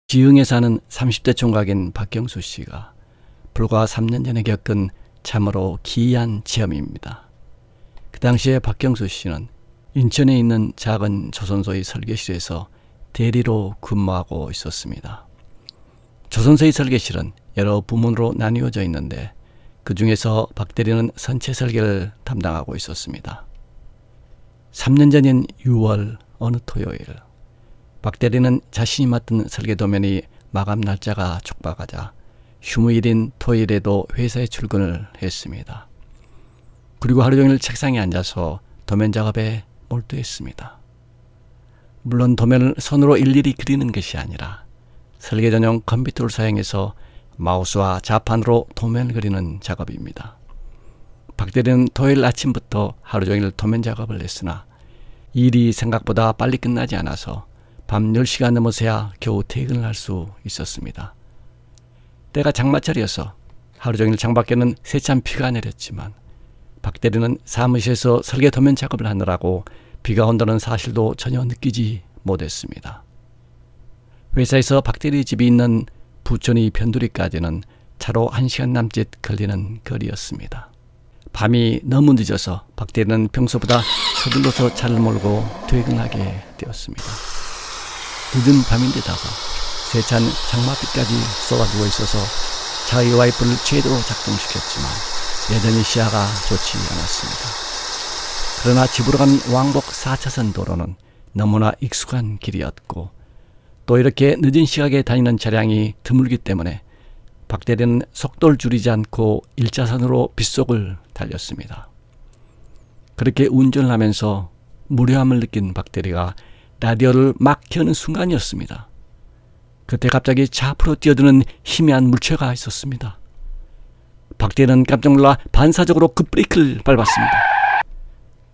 지흥에 사는 30대 총각인 박경수 씨가 불과 3년 전에 겪은 참으로 기이한 체험입니다. 그 당시에 박경수 씨는 인천에 있는 작은 조선소의 설계실에서 대리로 근무하고 있었습니다. 조선소의 설계실은 여러 부문으로 나뉘어져 있는데 그 중에서 박 대리는 선체 설계를 담당하고 있었습니다. 3년 전인 6월 어느 토요일, 박 대리는 자신이 맡은 설계 도면이 마감 날짜가 촉박하자 휴무일인 토요일에도 회사에 출근을 했습니다. 그리고 하루 종일 책상에 앉아서 도면 작업에 몰두했습니다. 물론 도면을 손으로 일일이 그리는 것이 아니라 설계 전용 컴퓨터를 사용해서 마우스와 자판으로 도면을 그리는 작업입니다. 박 대리는 토요일 아침부터 하루 종일 도면 작업을 했으나 일이 생각보다 빨리 끝나지 않아서 밤 10시가 넘어서야 겨우 퇴근을 할 수 있었습니다. 때가 장마철이어서 하루 종일 창밖에는 세찬 비가 내렸지만 박 대리는 사무실에서 설계 도면 작업을 하느라고 비가 온다는 사실도 전혀 느끼지 못했습니다. 회사에서 박 대리 집이 있는 부천의 변두리까지는 차로 1시간 남짓 걸리는 거리였습니다. 밤이 너무 늦어서 박 대리는 평소보다 서둘러서 차를 몰고 퇴근하게 되었습니다. 늦은 밤인데다가 세찬 장마비까지 쏟아부어 있어서 차의 와이퍼를 제대로 작동시켰지만 여전히 시야가 좋지 않았습니다. 그러나 집으로 가는 왕복 4차선 도로는 너무나 익숙한 길이었고 또 이렇게 늦은 시각에 다니는 차량이 드물기 때문에 박 대리는 속도를 줄이지 않고 1차선으로 빗속을 달렸습니다. 그렇게 운전을 하면서 무료함을 느낀 박 대리가 라디오를 막 켜는 순간이었습니다. 그때 갑자기 차 앞으로 뛰어드는 희미한 물체가 있었습니다. 박 대리는 깜짝 놀라 반사적으로 급브레이크를 밟았습니다.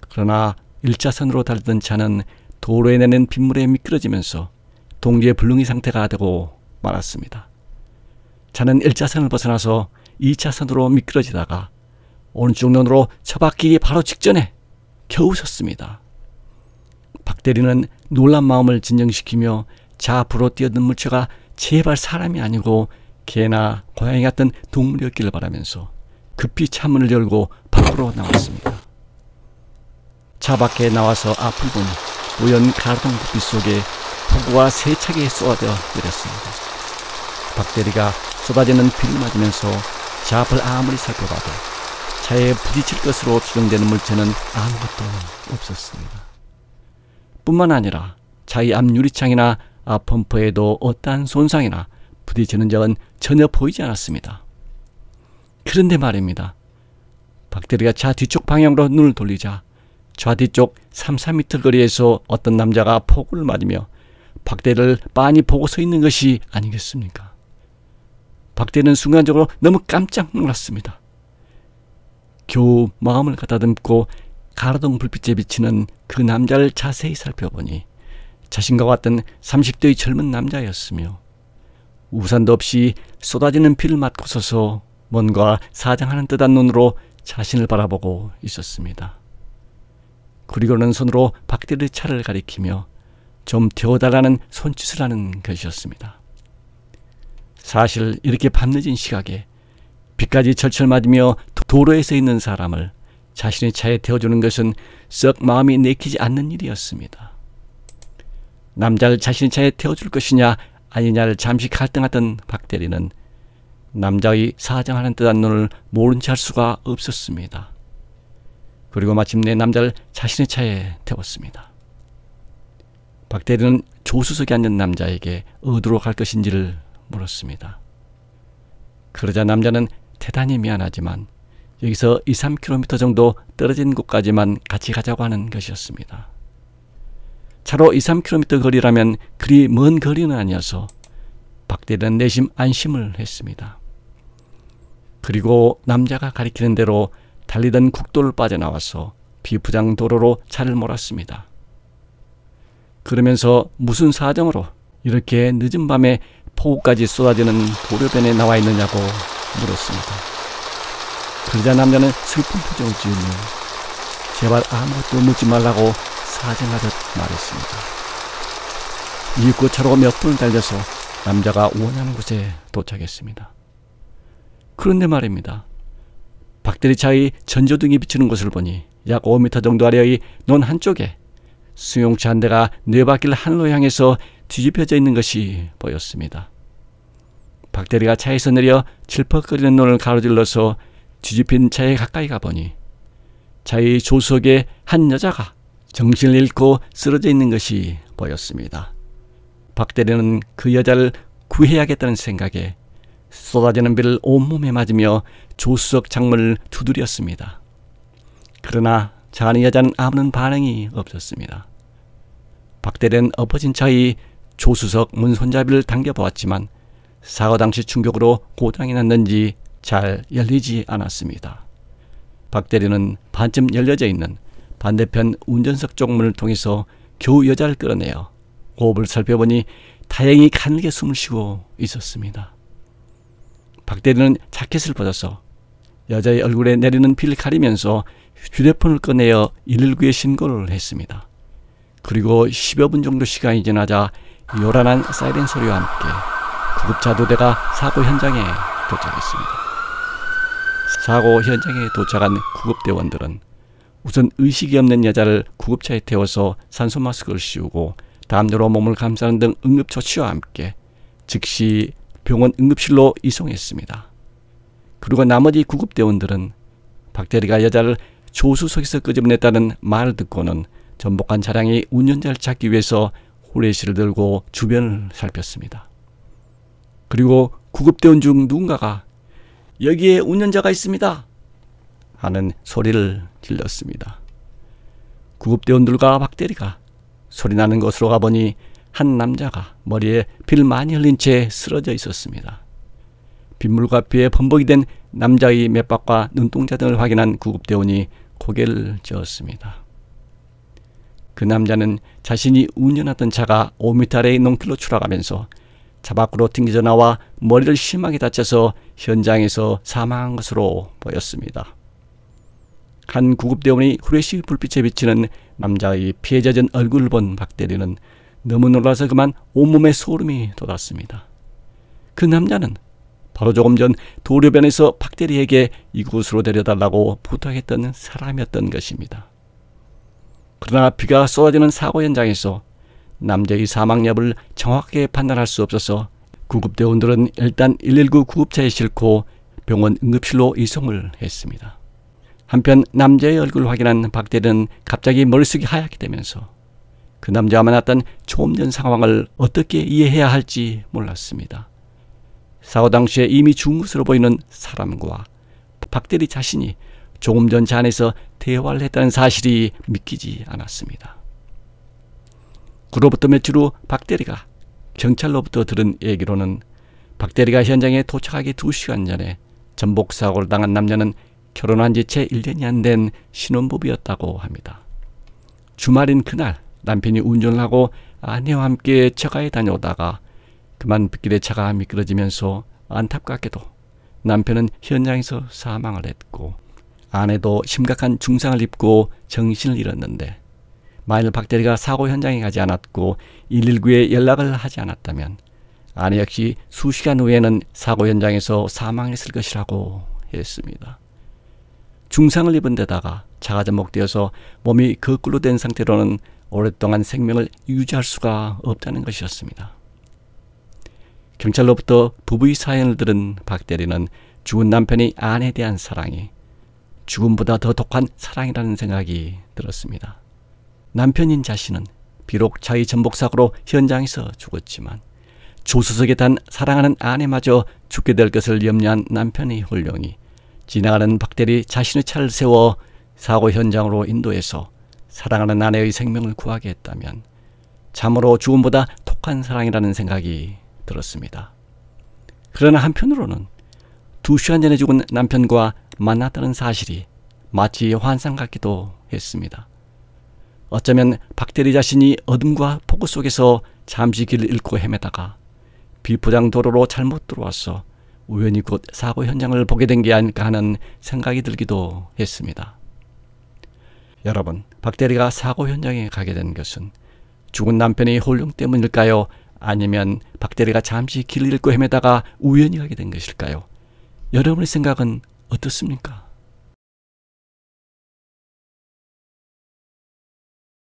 그러나 1차선으로 달리던 차는 도로에 내는 빗물에 미끄러지면서 동시에 불능이 상태가 되고 말았습니다. 차는 1차선을 벗어나서 2차선으로 미끄러지다가 오른쪽 눈으로 처박히기 바로 직전에 겨우 섰습니다. 박 대리는 놀란 마음을 진정시키며 차 앞으로 뛰어든 물체가 제발 사람이 아니고 개나 고양이 같은 동물이었기를 바라면서 급히 차문을 열고 밖으로 나왔습니다. 차 밖에 나와서 앞을 보니 우연 가로등 불빛 속에 폭우가 세차게 쏟아져 내렸습니다. 박 대리가 쏟아지는 비를 맞으면서 차 앞을 아무리 살펴봐도 차에 부딪힐 것으로 추정되는 물체는 아무것도 없었습니다. 뿐만 아니라 차의 앞 유리창이나 앞 범퍼에도 어떠한 손상이나 부딪히는 적은 전혀 보이지 않았습니다. 그런데 말입니다. 박 대리가 차 뒤쪽 방향으로 눈을 돌리자 좌뒤쪽 3-4m 거리에서 어떤 남자가 폭우를 맞으며 박 대리를 빤히 보고 서 있는 것이 아니겠습니까? 박 대리는 순간적으로 너무 깜짝 놀랐습니다. 겨우 마음을 가다듬고 가로등 불빛에 비치는 그 남자를 자세히 살펴보니 자신과 같은 30대의 젊은 남자였으며 우산도 없이 쏟아지는 비를 맞고 서서 뭔가 사정하는 듯한 눈으로 자신을 바라보고 있었습니다. 그리고는 손으로 박 대리의 차를 가리키며 좀 태워달라는 손짓을 하는 것이었습니다. 사실 이렇게 밤늦은 시각에 비까지 철철 맞으며 도로에 서 있는 사람을 자신의 차에 태워주는 것은 썩 마음이 내키지 않는 일이었습니다. 남자를 자신의 차에 태워줄 것이냐 아니냐를 잠시 갈등하던 박 대리는 남자의 사정하는 듯한 눈을 모른 채 할 수가 없었습니다. 그리고 마침내 남자를 자신의 차에 태웠습니다. 박 대리는 조수석에 앉은 남자에게 어디로 갈 것인지를 물었습니다. 그러자 남자는 대단히 미안하지만 여기서 2-3km 정도 떨어진 곳까지만 같이 가자고 하는 것이었습니다. 차로 2-3km 거리라면 그리 먼 거리는 아니어서 박 대리는 내심 안심을 했습니다. 그리고 남자가 가리키는 대로 달리던 국도를 빠져나와서 비포장 도로로 차를 몰았습니다. 그러면서 무슨 사정으로 이렇게 늦은 밤에 폭우까지 쏟아지는 도로변에 나와 있느냐고 물었습니다. 그러자 남자는 슬픈 표정을 지으며 제발 아무것도 묻지 말라고 사정하듯 말했습니다. 이윽고 차로 몇 분을 달려서 남자가 원하는 곳에 도착했습니다. 그런데 말입니다. 박대리 차의 전조등이 비치는 곳을 보니 약 5m 정도 아래의 논 한쪽에 승용차 한 대가 네 바퀴를 하늘로 향해서 뒤집혀져 있는 것이 보였습니다. 박대리가 차에서 내려 질퍽거리는 논을 가로질러서 뒤집힌 차에 가까이 가보니 차의 조수석에 한 여자가 정신을 잃고 쓰러져 있는 것이 보였습니다. 박대리는 그 여자를 구해야겠다는 생각에 쏟아지는 비를 온몸에 맞으며 조수석 창문을 두드렸습니다. 그러나 차 안의 여자는 아무런 반응이 없었습니다. 박대리는 엎어진 차의 조수석 문 손잡이를 당겨보았지만 사고 당시 충격으로 고장이 났는지 잘 열리지 않았습니다. 박대리는 반쯤 열려져 있는 반대편 운전석 쪽 문을 통해서 겨우 여자를 끌어내어 호흡을 살펴보니 다행히 가늘게 숨을 쉬고 있었습니다. 박대리는 자켓을 벗어서 여자의 얼굴에 내리는 비를 가리면서 휴대폰을 꺼내어 119에 신고를 했습니다. 그리고 10여 분 정도 시간이 지나자 요란한 사이렌 소리와 함께 구급차 2대가 사고 현장에 도착했습니다. 사고 현장에 도착한 구급대원들은 우선 의식이 없는 여자를 구급차에 태워서 산소 마스크를 씌우고 담요로 몸을 감싸는 등 응급조치와 함께 즉시 병원 응급실로 이송했습니다. 그리고 나머지 구급대원들은 박대리가 여자를 조수석에서 끄집어냈다는 말을 듣고는 전복한 차량의 운전자를 찾기 위해서 후레쉬를 들고 주변을 살폈습니다. 그리고 구급대원 중 누군가가 "여기에 운전자가 있습니다" 하는 소리를 질렀습니다. 구급대원들과 박대리가 소리나는 곳으로 가보니 한 남자가 머리에 피를 많이 흘린 채 쓰러져 있었습니다. 빗물과 피에 범벅이 된 남자의 맥박과 눈동자 등을 확인한 구급대원이 고개를 저었습니다. 그 남자는 자신이 운전하던 차가 5m 아래의 논길로 추락하면서 차 밖으로 튕겨져 나와 머리를 심하게 다쳐서 현장에서 사망한 것으로 보였습니다. 한 구급대원이 후레쉬 불빛에 비치는 남자의 피에 젖은 얼굴을 본 박대리는 너무 놀라서 그만 온몸에 소름이 돋았습니다. 그 남자는 바로 조금 전 도로변에서 박대리에게 이곳으로 데려달라고 부탁했던 사람이었던 것입니다. 그러나 비가 쏟아지는 사고 현장에서 남자의 사망 여부를 정확하게 판단할 수 없어서 구급대원들은 일단 119 구급차에 싣고 병원 응급실로 이송을 했습니다. 한편 남자의 얼굴을 확인한 박대리는 갑자기 머릿속이 하얗게 되면서 그 남자와 만났던 조금 전 상황을 어떻게 이해해야 할지 몰랐습니다. 사고 당시에 이미 죽은 것으로 보이는 사람과 박대리 자신이 조금 전 차 안에서 대화를 했다는 사실이 믿기지 않았습니다. 그로부터 며칠 후 박대리가 경찰로부터 들은 얘기로는 박대리가 현장에 도착하기 2시간 전에 전복사고를 당한 남자는 결혼한 지 채 1년이 안 된 신혼부부였다고 합니다. 주말인 그날 남편이 운전을 하고 아내와 함께 처가에 다녀오다가 그만 빗길에 차가 미끄러지면서 안타깝게도 남편은 현장에서 사망을 했고 아내도 심각한 중상을 입고 정신을 잃었는데 만일 박대리가 사고 현장에 가지 않았고 119에 연락을 하지 않았다면 아내 역시 수시간 후에는 사고 현장에서 사망했을 것이라고 했습니다. 중상을 입은 데다가 차가 전복되어서 몸이 거꾸로 된 상태로는 오랫동안 생명을 유지할 수가 없다는 것이었습니다. 경찰로부터 부부의 사연을 들은 박대리는 죽은 남편이 아내에 대한 사랑이 죽음보다 더 독한 사랑이라는 생각이 들었습니다. 남편인 자신은 비록 차의 전복사고로 현장에서 죽었지만 조수석에 탄 사랑하는 아내마저 죽게 될 것을 염려한 남편의 혼령이 지나가는 박대리 자신의 차를 세워 사고 현장으로 인도해서 사랑하는 아내의 생명을 구하게 했다면 참으로 죽음보다 독한 사랑이라는 생각이 들었습니다. 그러나 한편으로는 2시간 전에 죽은 남편과 만났다는 사실이 마치 환상 같기도 했습니다. 어쩌면 박대리 자신이 어둠과 폭우 속에서 잠시 길을 잃고 헤매다가 비포장 도로로 잘못 들어와서 우연히 곧 사고 현장을 보게 된 게 아닐까 하는 생각이 들기도 했습니다. 여러분, 박대리가 사고 현장에 가게 된 것은 죽은 남편의 혼령 때문일까요? 아니면 박대리가 잠시 길 잃고 헤매다가 우연히 가게 된 것일까요? 여러분의 생각은 어떻습니까?